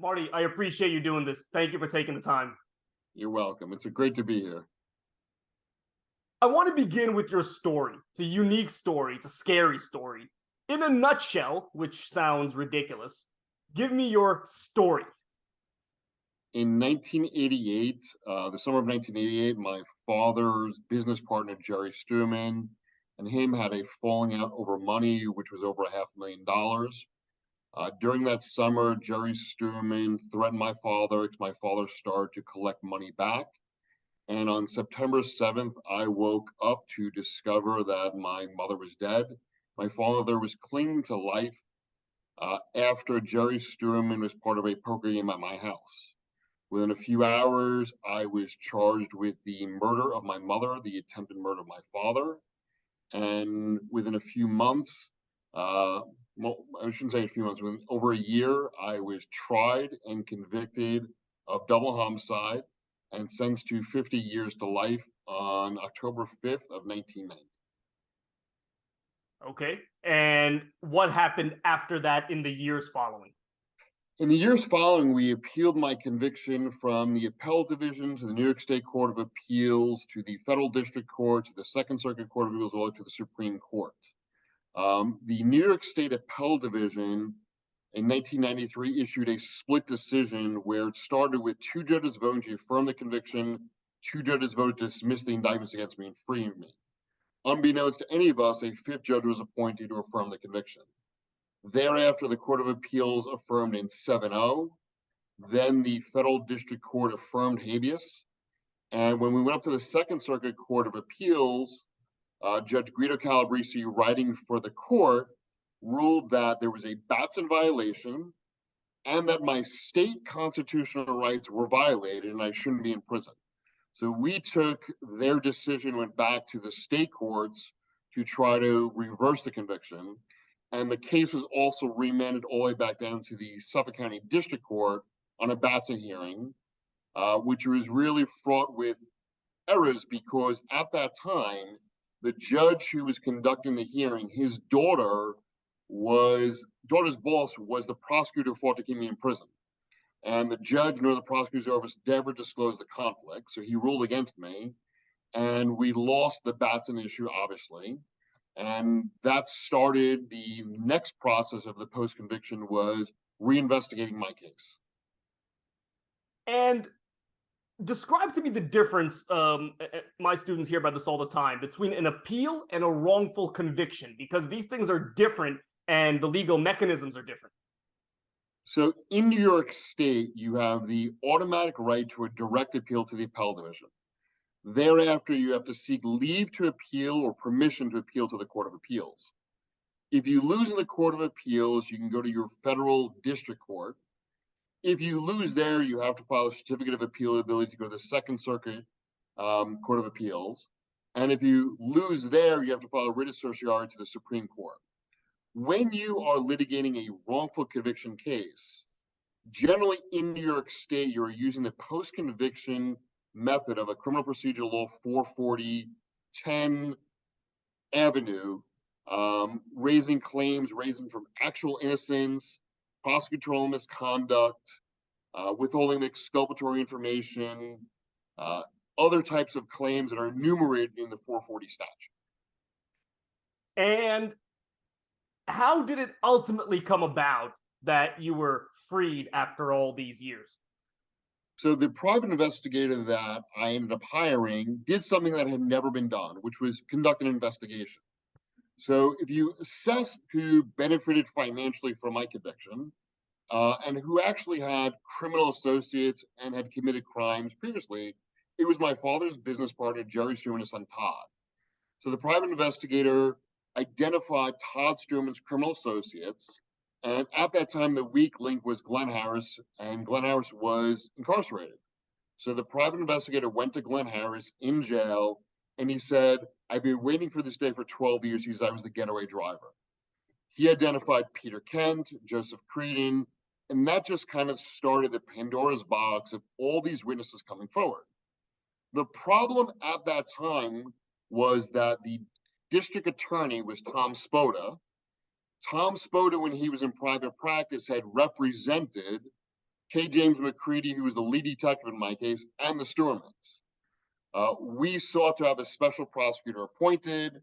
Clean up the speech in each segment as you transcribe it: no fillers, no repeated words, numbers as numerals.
Marty, I appreciate you doing this. Thank you for taking the time. You're welcome. It's great to be here. I want to begin with your story. It's a unique story. It's a scary story. In a nutshell, which sounds ridiculous, give me your story. In 1988, the summer of 1988, my father's business partner, Jerry Stuman, and him had a falling out over money, which was over $500,000. During that summer, Jerry Stuman threatened my father because my father started to collect money back. And on September 7th, I woke up to discover that my mother was dead. My father was clinging to life after Jerry Stuman was part of a poker game at my house. Within a few hours, I was charged with the murder of my mother, the attempted murder of my father. And within a few months, well, I shouldn't say a few months, within over a year, I was tried and convicted of double homicide and sentenced to 50 years to life on October 5th of 1990. Okay. And what happened after that in the years following? In the years following, we appealed my conviction from the appellate division to the New York State Court of Appeals to the Federal District Court to the Second Circuit Court of Appeals, all the way to the Supreme Court. The New York State Appellate Division in 1993 issued a split decision where it started with two judges voting to affirm the conviction, two judges voted to dismiss the indictments against me and free me. Unbeknownst to any of us, a fifth judge was appointed to affirm the conviction. Thereafter, the Court of Appeals affirmed in 7-0. Then the Federal District Court affirmed habeas. And when we went up to the Second Circuit Court of Appeals, Judge Guido Calabresi, writing for the court, ruled that there was a Batson violation and that my state constitutional rights were violated and I shouldn't be in prison. So we took their decision, went back to the state courts to try to reverse the conviction. And the case was also remanded all the way back down to the Suffolk County District Court on a Batson hearing, which was really fraught with errors because at that time, the judge who was conducting the hearing, his daughter's boss was the prosecutor who fought to keep me in prison. And the judge nor the prosecutor's office never disclosed the conflict, so he ruled against me. And we lost the Batson issue, obviously. And that started the next process of the post-conviction was reinvestigating my case. And describe to me the difference, my students hear about this all the time, between an appeal and a wrongful conviction, because these things are different and the legal mechanisms are different. So in New York State, you have the automatic right to a direct appeal to the appellate division. Thereafter, you have to seek leave to appeal or permission to appeal to the Court of Appeals. If you lose in the Court of Appeals, you can go to your federal district court. If you lose there, you have to file a certificate of appealability to go to the Second Circuit Court of Appeals. And if you lose there, you have to file a writ of certiorari to the Supreme Court. When you are litigating a wrongful conviction case, generally in New York State, you're using the post-conviction method of a criminal procedure law 440-10 avenue, raising claims, raising from actual innocence, prosecutorial misconduct, withholding of exculpatory information, other types of claims that are enumerated in the 440 statute. And how did it ultimately come about that you were freed after all these years? So the private investigator that I ended up hiring did something that had never been done, which was conduct an investigation. So if you assess who benefited financially from my conviction and who actually had criminal associates and had committed crimes previously, it was my father's business partner, Jerry Stuman, and his son, Todd. So the private investigator identified Todd Stuman's criminal associates. And at that time, the weak link was Glenn Harris, and Glenn Harris was incarcerated. So the private investigator went to Glenn Harris in jail, and he said, I've been waiting for this day for 12 years because I was the getaway driver. He identified Peter Kent, Joseph Creedon, and that just kind of started the Pandora's box of all these witnesses coming forward. The problem at that time was that the district attorney was Tom Spoda. Tom Spoda, when he was in private practice, had represented K. James McCready, who was the lead detective in my case, and the Sturmans. We sought to have a special prosecutor appointed.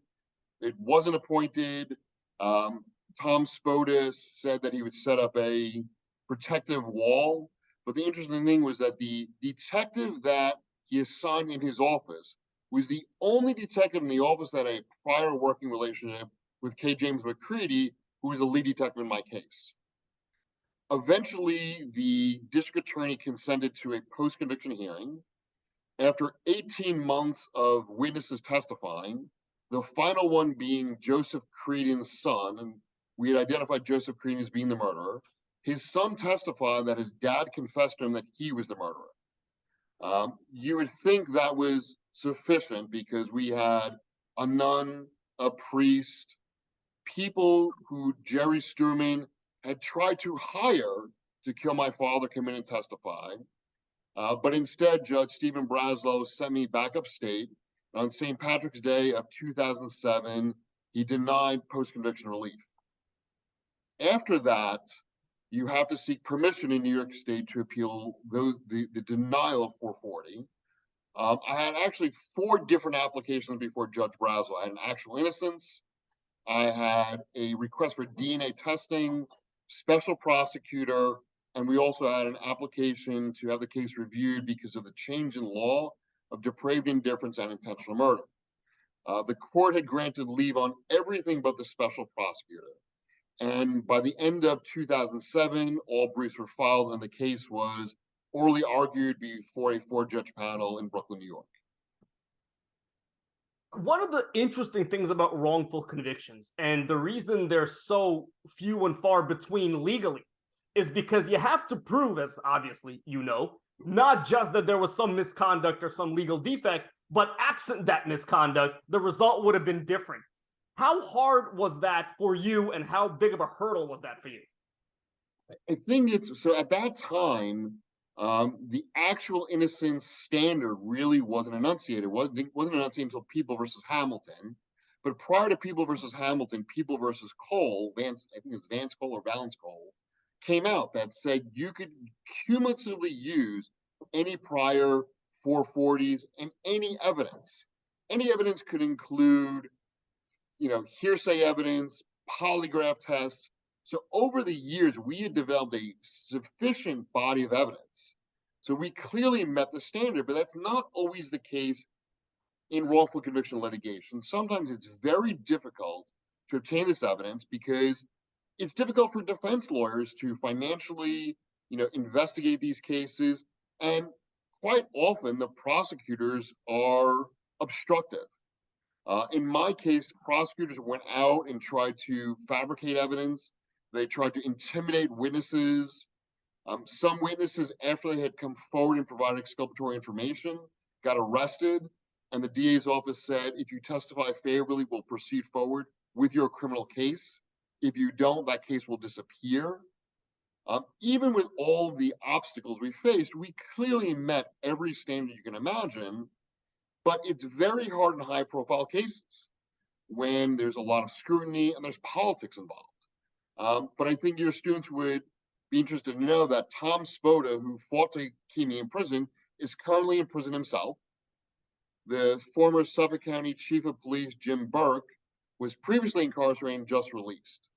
It wasn't appointed. Tom Spoda said that he would set up a protective wall. But the interesting thing was that the detective that he assigned in his office was the only detective in the office that had a prior working relationship with K. James McCready, who was the lead detective in my case. Eventually, the district attorney consented to a post-conviction hearing. After 18 months of witnesses testifying, the final one being Joseph Creedon's son, and we had identified Joseph Creedon as being the murderer. His son testified that his dad confessed to him that he was the murderer. You would think that was sufficient because we had a nun, a priest, people who Jerry Sturman had tried to hire to kill my father come in and testify. But instead, Judge Stephen Braslow sent me back upstate. On St. Patrick's Day of 2007, he denied post-conviction relief. After that, you have to seek permission in New York State to appeal the denial of 440. I had actually 4 different applications before Judge Braslow. I had an actual innocence. I had a request for DNA testing, special prosecutor, and we also had an application to have the case reviewed because of the change in law of depraved indifference and intentional murder. The court had granted leave on everything but the special prosecutor. And by the end of 2007, all briefs were filed and the case was orally argued before a 4-judge panel in Brooklyn, New York. One of the interesting things about wrongful convictions, and the reason they're so few and far between legally, is because you have to prove, as obviously you know, not just that there was some misconduct or some legal defect, but absent that misconduct, the result would have been different. How hard was that for you, and how big of a hurdle was that for you? I think it's so at that time, the actual innocence standard really wasn't enunciated. It wasn't enunciated until People versus Hamilton. But prior to People versus Hamilton, People versus Cole, I think it was Vance Cole or Valence Cole, came out that said you could cumulatively use any prior 440s and any evidence. Any evidence could include, hearsay evidence, polygraph tests. So over the years, we had developed a sufficient body of evidence. So we clearly met the standard, but that's not always the case in wrongful conviction litigation. Sometimes it's very difficult to obtain this evidence because it's difficult for defense lawyers to financially, investigate these cases. And quite often the prosecutors are obstructive. In my case, prosecutors went out and tried to fabricate evidence. They tried to intimidate witnesses. Some witnesses, after they had come forward and provided exculpatory information, got arrested. And the DA's office said, if you testify favorably, we'll proceed forward with your criminal case. If you don't, that case will disappear. Even with all the obstacles we faced, we clearly met every standard you can imagine. But it's very hard in high-profile cases when there's a lot of scrutiny and there's politics involved. But I think your students would be interested to know that Tom Spoda, who fought to keep me in prison, is currently in prison himself. The former Suffolk County Chief of Police, Jim Burke, was previously incarcerated and just released.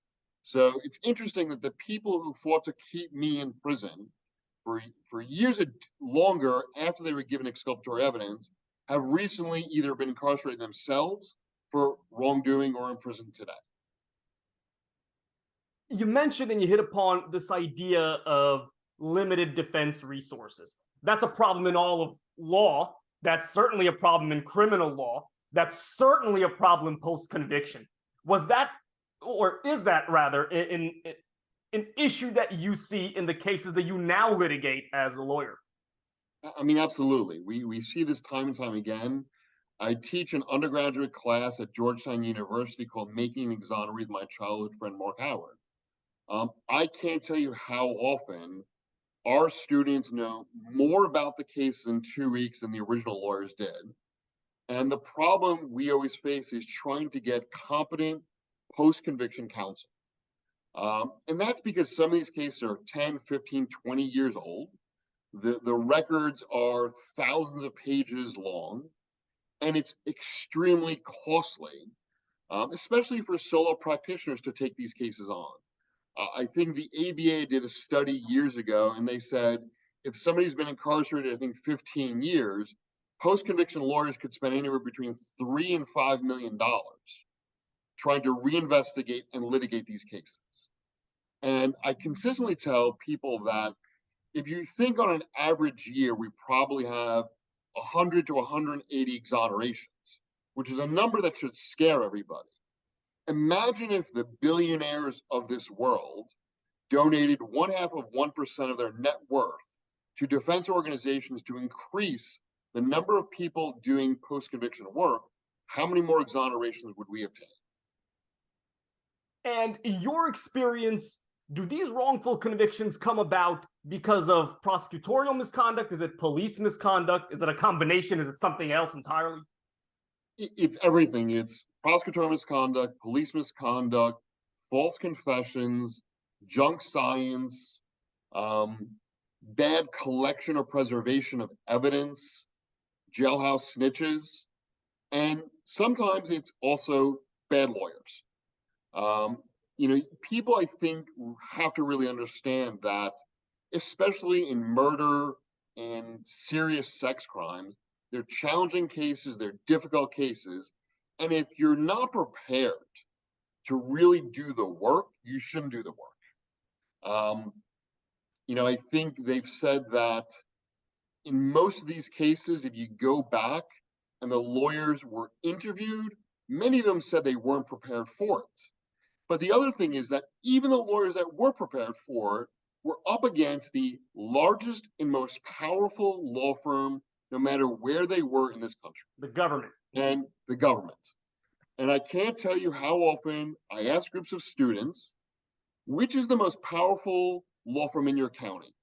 So it's interesting that the people who fought to keep me in prison for years longer after they were given exculpatory evidence have recently either been incarcerated themselves for wrongdoing or in prison today. You mentioned and you hit upon this idea of limited defense resources. That's a problem in all of law. That's certainly a problem in criminal law. That's certainly a problem post-conviction. Was that, or is that rather, an issue that you see in the cases that you now litigate as a lawyer? I mean, absolutely. We see this time and time again. I teach an undergraduate class at Georgetown University called Making an Exoneree with my childhood friend, Mark Howard. I can't tell you how often our students know more about the case in 2 weeks than the original lawyers did. And the problem we always face is trying to get competent post-conviction counsel. And that's because some of these cases are 10, 15, 20 years old. The records are thousands of pages long, and it's extremely costly, especially for solo practitioners to take these cases on. I think the ABA did a study years ago, and they said if somebody's been incarcerated, I think 15 years, post-conviction lawyers could spend anywhere between $3 and $5 million trying to reinvestigate and litigate these cases. And I consistently tell people that if you think on an average year, we probably have 100 to 180 exonerations, which is a number that should scare everybody. Imagine if the billionaires of this world donated 0.5% of their net worth to defense organizations to increase the number of people doing post-conviction work. How many more exonerations would we obtain? And in your experience, do these wrongful convictions come about because of prosecutorial misconduct? Is it police misconduct? Is it a combination? Is it something else entirely? It's everything. It's prosecutorial misconduct, police misconduct, false confessions, junk science, bad collection or preservation of evidence, jailhouse snitches, and sometimes it's also bad lawyers. People, I think, have to really understand that, especially in murder and serious sex crimes, they're challenging cases, they're difficult cases. And if you're not prepared to really do the work, you shouldn't do the work. I think they've said that in most of these cases, if you go back and the lawyers were interviewed, many of them said they weren't prepared for it. But the other thing is that even the lawyers that were prepared for it were up against the largest and most powerful law firm, no matter where they were in this country. The government. And the government. And I can't tell you how often I ask groups of students, which is the most powerful law firm in your county?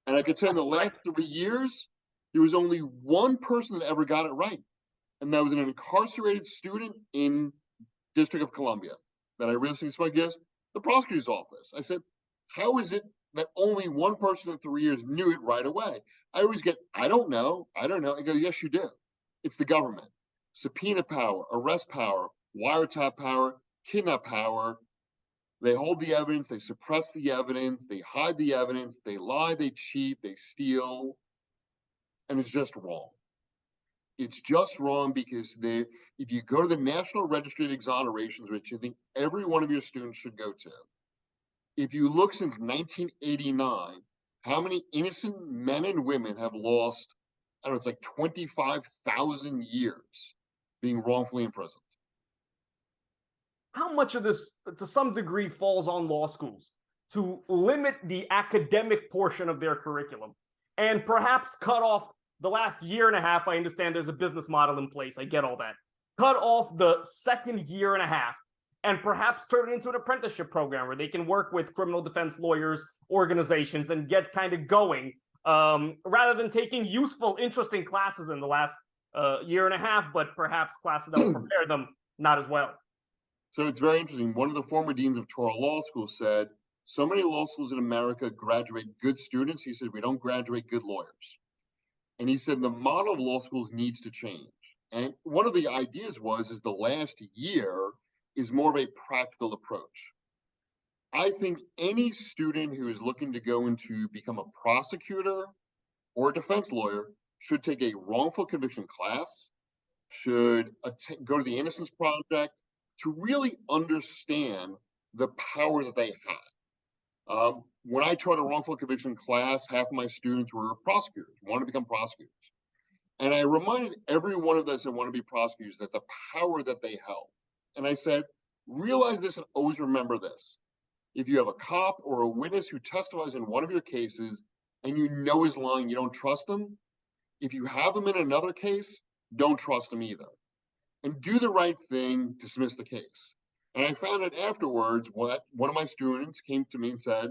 And I could say in the last 3 years, there was only one person that ever got it right. And that was an incarcerated student in District of Columbia that I recently spoke to, the prosecutor's office. I said, how is it that only one person in 3 years knew it right away? I always get, I don't know. I go, yes, you do. It's the government. Subpoena power, arrest power, wiretap power, kidnap power. They hold the evidence, they suppress the evidence, they hide the evidence, they lie, they cheat, they steal, and it's just wrong. It's just wrong because if you go to the National Registry of Exonerations, which I think every one of your students should go to, if you look since 1989, how many innocent men and women have lost, I don't know, it's like 25,000 years being wrongfully imprisoned. How much of this, to some degree, falls on law schools to limit the academic portion of their curriculum and perhaps cut off the last year and a half? I understand there's a business model in place. I get all that. Cut off the second year and a half and perhaps turn it into an apprenticeship program where they can work with criminal defense lawyers, organizations, and get kind of going rather than taking useful, interesting classes in the last year and a half, but perhaps classes that will prepare them not as well. So it's very interesting. One of the former deans of Torah Law School said, so many law schools in America graduate good students. He said, we don't graduate good lawyers. And he said, the model of law schools needs to change. And one of the ideas is the last year is more of a practical approach. I think any student who is looking to go into become a prosecutor or a defense lawyer should take a wrongful conviction class, should go to the Innocence Project to really understand the power that they have. When I taught a wrongful conviction class, half of my students were prosecutors, wanted to become prosecutors. And I reminded every one of those that want to be prosecutors that the power that they held. And I said, realize this and always remember this. If you have a cop or a witness who testifies in one of your cases and you know is lying, you don't trust them. If you have them in another case, don't trust them either. And do the right thing, dismiss the case. And I found that afterwards, one of my students came to me and said,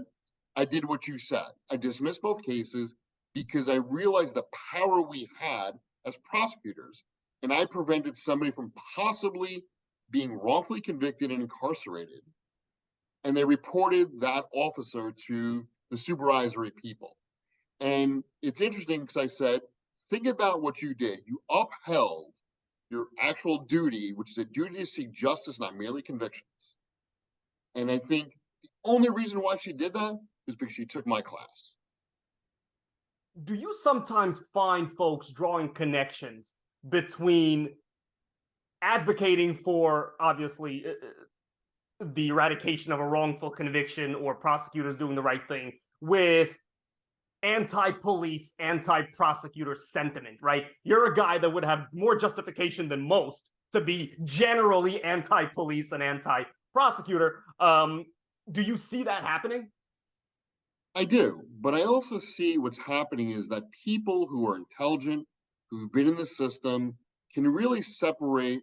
I did what you said. I dismissed both cases because I realized the power we had as prosecutors, and I prevented somebody from possibly being wrongfully convicted and incarcerated. and they reported that officer to the supervisory people. And it's interesting because I said, think about what you did. You upheld your actual duty, which is a duty to seek justice, not merely convictions. And I think the only reason why she did that is because she took my class. Do you sometimes find folks drawing connections between advocating for, obviously, the eradication of a wrongful conviction or prosecutors doing the right thing with anti-police, anti-prosecutor sentiment, right? You're a guy that would have more justification than most to be generally anti-police and anti-prosecutor. Do you see that happening? I do, but I also see what's happening is that people who are intelligent, who've been in the system, can really separate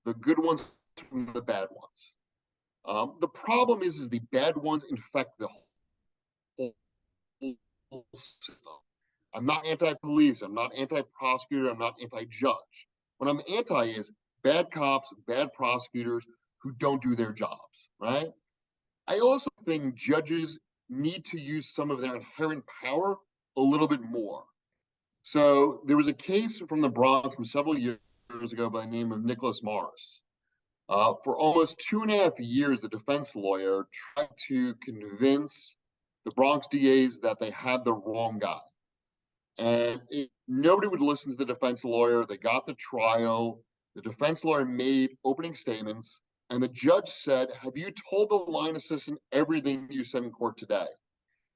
the good ones from the bad ones. The problem is the bad ones infect the whole system. I'm not anti-police. I'm not anti-prosecutor. I'm not anti-judge. What I'm anti is bad cops, bad prosecutors who don't do their jobs, right? I also think judges need to use some of their inherent power a little bit more. So there was a case from the Bronx from several years ago by the name of Nicholas Morris. For almost 2.5 years, the defense lawyer tried to convince the Bronx DAs that they had the wrong guy. And nobody would listen to the defense lawyer. They got the trial. The defense lawyer made opening statements, and the judge said, have you told the line assistant everything you said in court today?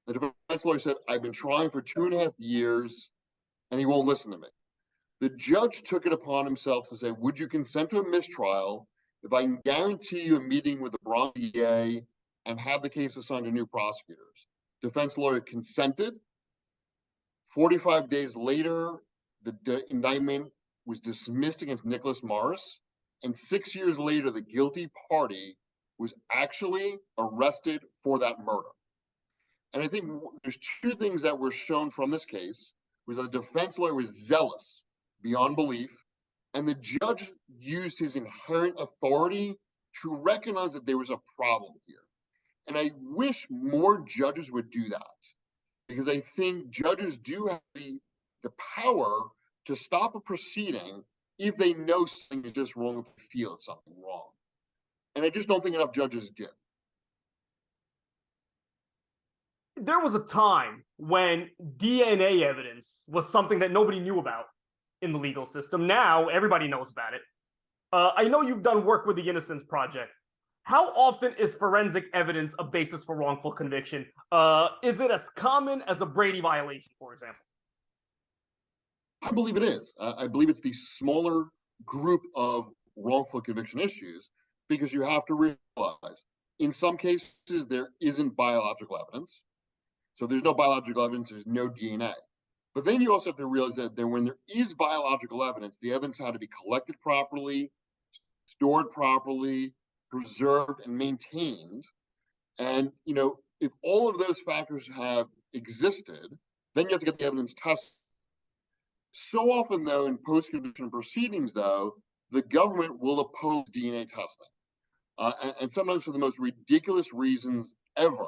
The defense lawyer said, I've been trying for 2.5 years, and he won't listen to me. The judge took it upon himself to say, would you consent to a mistrial if I can guarantee you a meeting with the Bronx DA and have the case assigned to new prosecutors? Defense lawyer consented. 45 days later, the indictment was dismissed against Nicholas Morris, and 6 years later, the guilty party was actually arrested for that murder. And I think there's two things that were shown from this case, was that the defense lawyer was zealous beyond belief, and the judge used his inherent authority to recognize that there was a problem here. And I wish more judges would do that, because I think judges do have the power to stop a proceeding if they know something is just wrong, if they feel it's something wrong. And I just don't think enough judges did. There was a time when DNA evidence was something that nobody knew about in the legal system. Now everybody knows about it. I know you've done work with the Innocence Project. How often is forensic evidence a basis for wrongful conviction? Is it as common as a Brady violation, for example? I believe it is. I believe it's the smaller group of wrongful conviction issues, because you have to realize in some cases there isn't biological evidence. So there's no biological evidence, there's no DNA. But then you also have to realize that when there is biological evidence, the evidence had to be collected properly, stored properly, preserved, and maintained. And, if all of those factors have existed, then you have to get the evidence tested. So often, though, in post-conviction proceedings, though, the government will oppose DNA testing, and sometimes for the most ridiculous reasons ever.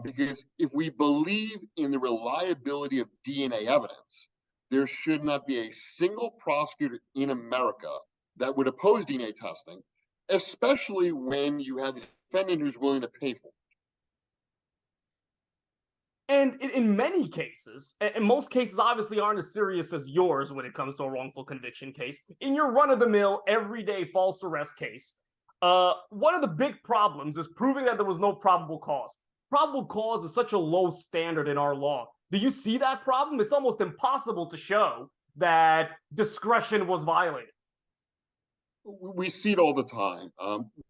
Because if we believe in the reliability of DNA evidence, there should not be a single prosecutor in America that would oppose DNA testing, especially when you have the defendant who's willing to pay for it. And in many cases, and most cases obviously aren't as serious as yours when it comes to a wrongful conviction case, in your run-of-the-mill, everyday false arrest case, one of the big problems is proving that there was no probable cause. Probable cause is such a low standard in our law. Do you see that problem? It's almost impossible to show that discretion was violated. We see it all the time.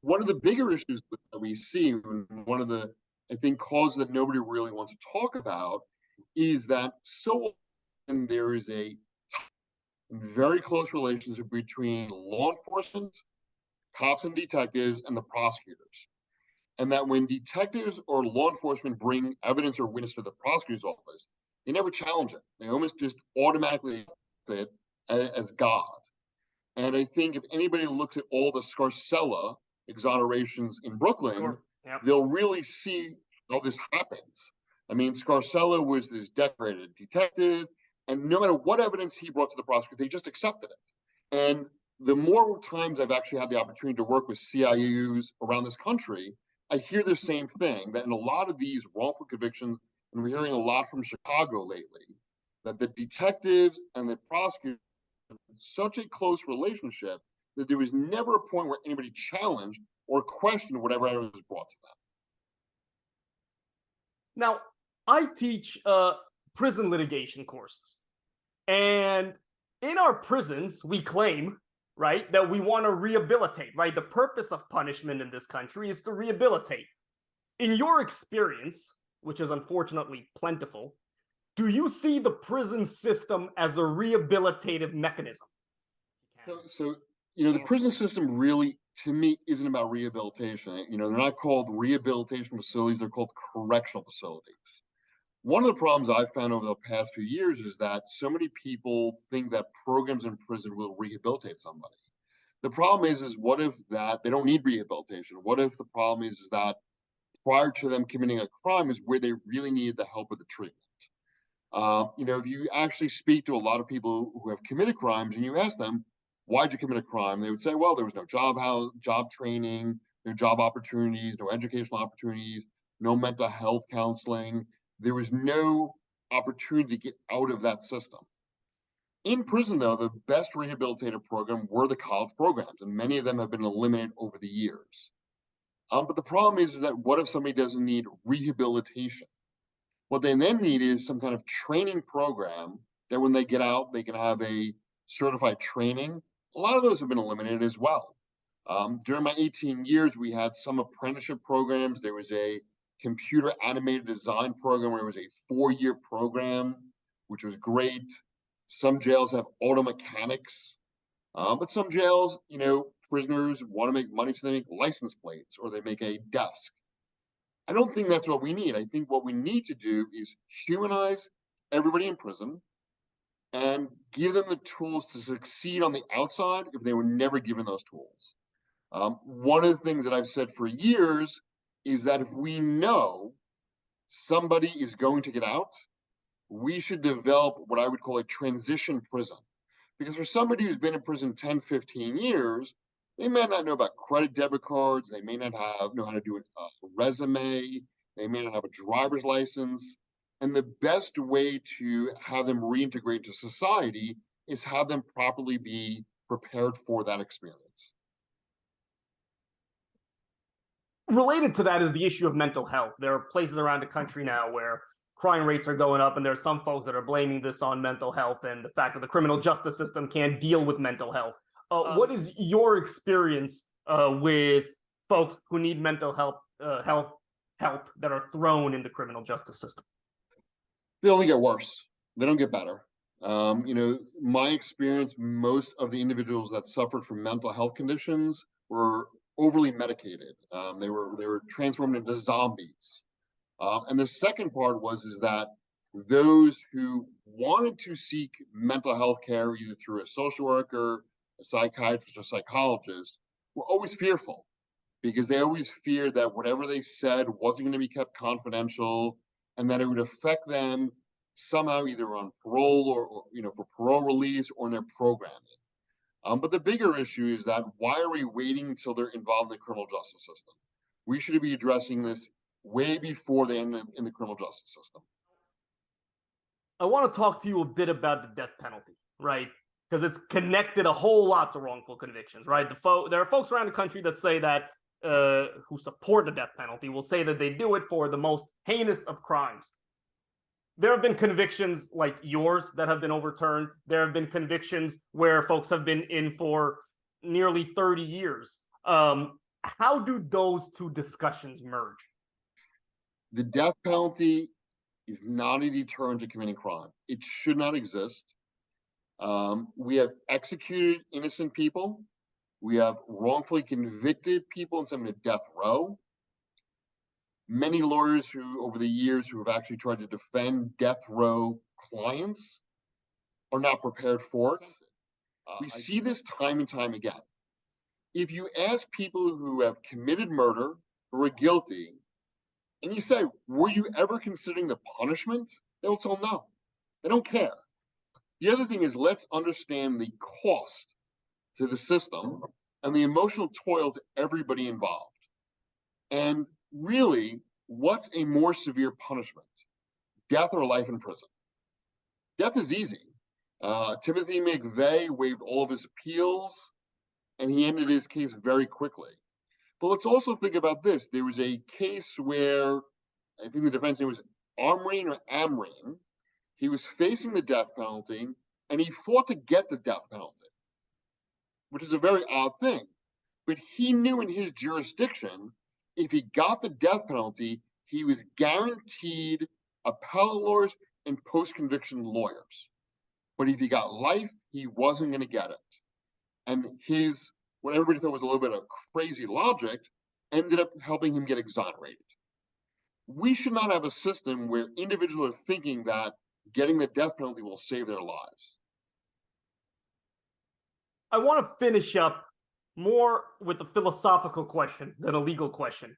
One of the bigger issues that we see, and one of the, I think, causes that nobody really wants to talk about, is that so often there is a very close relationship between law enforcement, cops and detectives, and the prosecutors. And that when detectives or law enforcement bring evidence or witness to the prosecutor's office, they never challenge it. They almost just automatically accept it as God. And I think if anybody looks at all the Scarcella exonerations in Brooklyn, Sure. Yep. they'll really see how this happens. I mean, Scarcella was this decorated detective, and no matter what evidence he brought to the prosecutor, they just accepted it. And the more times I've actually had the opportunity to work with CIUs around this country, I hear the same thing, that in a lot of these wrongful convictions, and we're hearing a lot from Chicago lately, that the detectives and the prosecutors had such a close relationship that there was never a point where anybody challenged or questioned whatever evidence was brought to them. Now, I teach prison litigation courses. And in our prisons, we claim, right, that we want to rehabilitate, right? The purpose of punishment in this country is to rehabilitate. In your experience, which is unfortunately plentiful, do you see the prison system as a rehabilitative mechanism? So, the prison system really, to me, isn't about rehabilitation. They're not called rehabilitation facilities, they're called correctional facilities. One of the problems I've found over the past few years is that so many people think that programs in prison will rehabilitate somebody. The problem is what if that they don't need rehabilitation? What if the problem is that prior to them committing a crime is where they really need the help of the treatment? If you actually speak to a lot of people who have committed crimes and you ask them, why'd you commit a crime? They would say, well, there was no job training, no job opportunities, no educational opportunities, no mental health counseling. There was no opportunity to get out of that system. In prison, though, the best rehabilitative program were the college programs, and many of them have been eliminated over the years. But the problem is that what if somebody doesn't need rehabilitation? What they then need is some kind of training program that when they get out, they can have a certified training. A lot of those have been eliminated as well. During my 18 years, we had some apprenticeship programs. There was a computer animated design program where it was a 4-year program, which was great. Some jails have auto mechanics, but some jails, prisoners want to make money, so they make license plates or they make a desk. I don't think that's what we need. I think what we need to do is humanize everybody in prison and give them the tools to succeed on the outside if they were never given those tools. One of the things that I've said for years is that if we know somebody is going to get out, we should develop what I would call a transition prison. Because for somebody who's been in prison 10, 15 years, they may not know about credit debit cards. They may not know how to do a resume. They may not have a driver's license. And the best way to have them reintegrate into society is have them properly be prepared for that experience. Related to that is the issue of mental health. There are places around the country now where crime rates are going up, and there are some folks that are blaming this on mental health and the fact that the criminal justice system can't deal with mental health. What is your experience with folks who need mental health that are thrown in the criminal justice system? They only get worse. They don't get better. My experience, most of the individuals that suffered from mental health conditions were overly medicated. They were transformed into zombies. And the second part is that those who wanted to seek mental health care, either through a social worker, a psychiatrist, or psychologist, were always fearful because they always feared that whatever they said wasn't going to be kept confidential and that it would affect them somehow either on parole or for parole release or in their programming. But the bigger issue is that why are we waiting until they're involved in the criminal justice system? We should be addressing this way before they end in the criminal justice system. I want to talk to you a bit about the death penalty, right? Because it's connected a whole lot to wrongful convictions, right? There are folks around the country that say that who support the death penalty will say that they do it for the most heinous of crimes. There have been convictions like yours that have been overturned. There have been convictions where folks have been in for nearly 30 years. How do those two discussions merge? The death penalty is not a deterrent to committing crime. It should not exist. We have executed innocent people. We have wrongfully convicted people and sent them to death row. Many lawyers who, over the years, who have actually tried to defend death row clients are not prepared for it. We see this time and time again. If you ask people who have committed murder who are guilty, and you say, were you ever considering the punishment? They'll tell no. They don't care. The other thing is, let's understand the cost to the system and the emotional toil to everybody involved. And really, what's a more severe punishment? Death or life in prison? Death is easy. Timothy McVeigh waived all of his appeals, and he ended his case very quickly. But let's also think about this. There was a case where I think the defense name was Amreen. He was facing the death penalty, and he fought to get the death penalty, which is a very odd thing. But he knew in his jurisdiction, if he got the death penalty, he was guaranteed appellate lawyers and post-conviction lawyers. But if he got life, he wasn't going to get it. And his, what everybody thought was a little bit of crazy logic, ended up helping him get exonerated. We should not have a system where individuals are thinking that getting the death penalty will save their lives. I want to finish up more with a philosophical question than a legal question.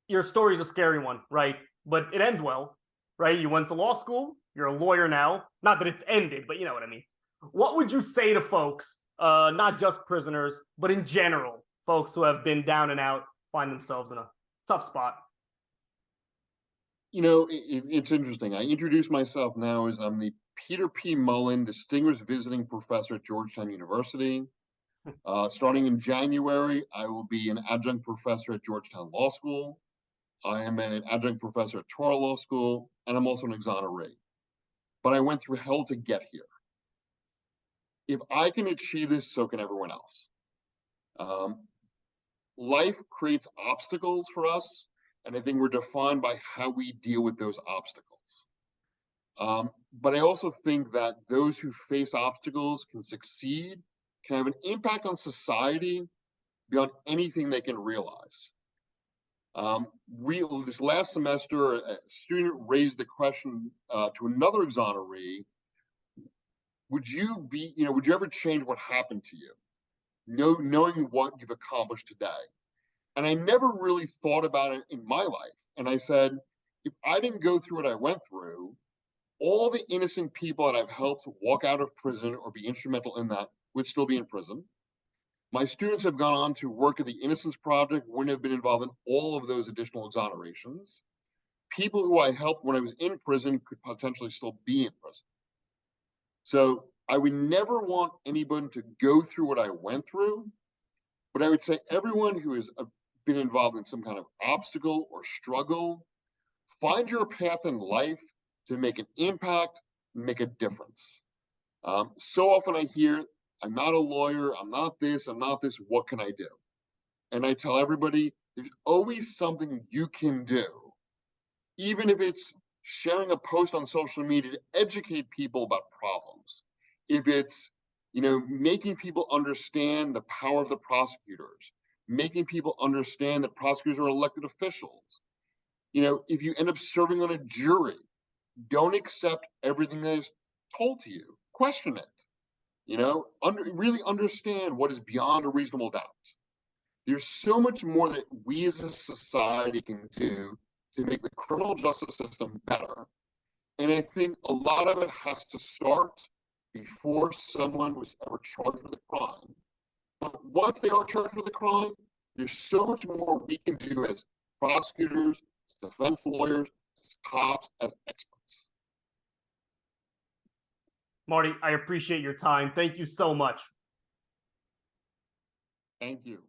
Your story is a scary one, right? But it ends well, right? You went to law school. You're a lawyer now. Not that it's ended, but you know what I mean. What would you say to folks, not just prisoners, but in general, folks who have been down and out, find themselves in a tough spot? You know, it's interesting. I introduce myself now as I'm the Peter P. Mullen Distinguished Visiting Professor at Georgetown University. Starting in January, I will be an adjunct professor at Georgetown Law School. I am an adjunct professor at Torah Law School, and I'm also an exoneree. But I went through hell to get here. If I can achieve this, so can everyone else. Life creates obstacles for us, and I think we're defined by how we deal with those obstacles. But I also think that those who face obstacles can succeed, can have an impact on society beyond anything they can realize. This last semester, a student raised the question to another exoneree: would you ever change what happened to you, knowing what you've accomplished today? And I never really thought about it in my life. And I said, if I didn't go through what I went through, all the innocent people that I've helped walk out of prison or be instrumental in that would still be in prison. My students have gone on to work at the Innocence Project, wouldn't have been involved in all of those additional exonerations. People who I helped when I was in prison could potentially still be in prison. So I would never want anyone to go through what I went through, but I would say everyone who has been involved in some kind of obstacle or struggle, find your path in life to make an impact, make a difference. So often I hear, I'm not a lawyer, I'm not this, what can I do? And I tell everybody, there's always something you can do. Even if it's sharing a post on social media to educate people about problems. If it's, making people understand the power of the prosecutors, making people understand that prosecutors are elected officials. If you end up serving on a jury, don't accept everything that is told to you. Question it. Really understand what is beyond a reasonable doubt. There's so much more that we as a society can do to make the criminal justice system better. And I think a lot of it has to start before someone was ever charged with a crime. But once they are charged with a crime, there's so much more we can do as prosecutors, as defense lawyers, as cops, as experts. Marty, I appreciate your time. Thank you so much. Thank you.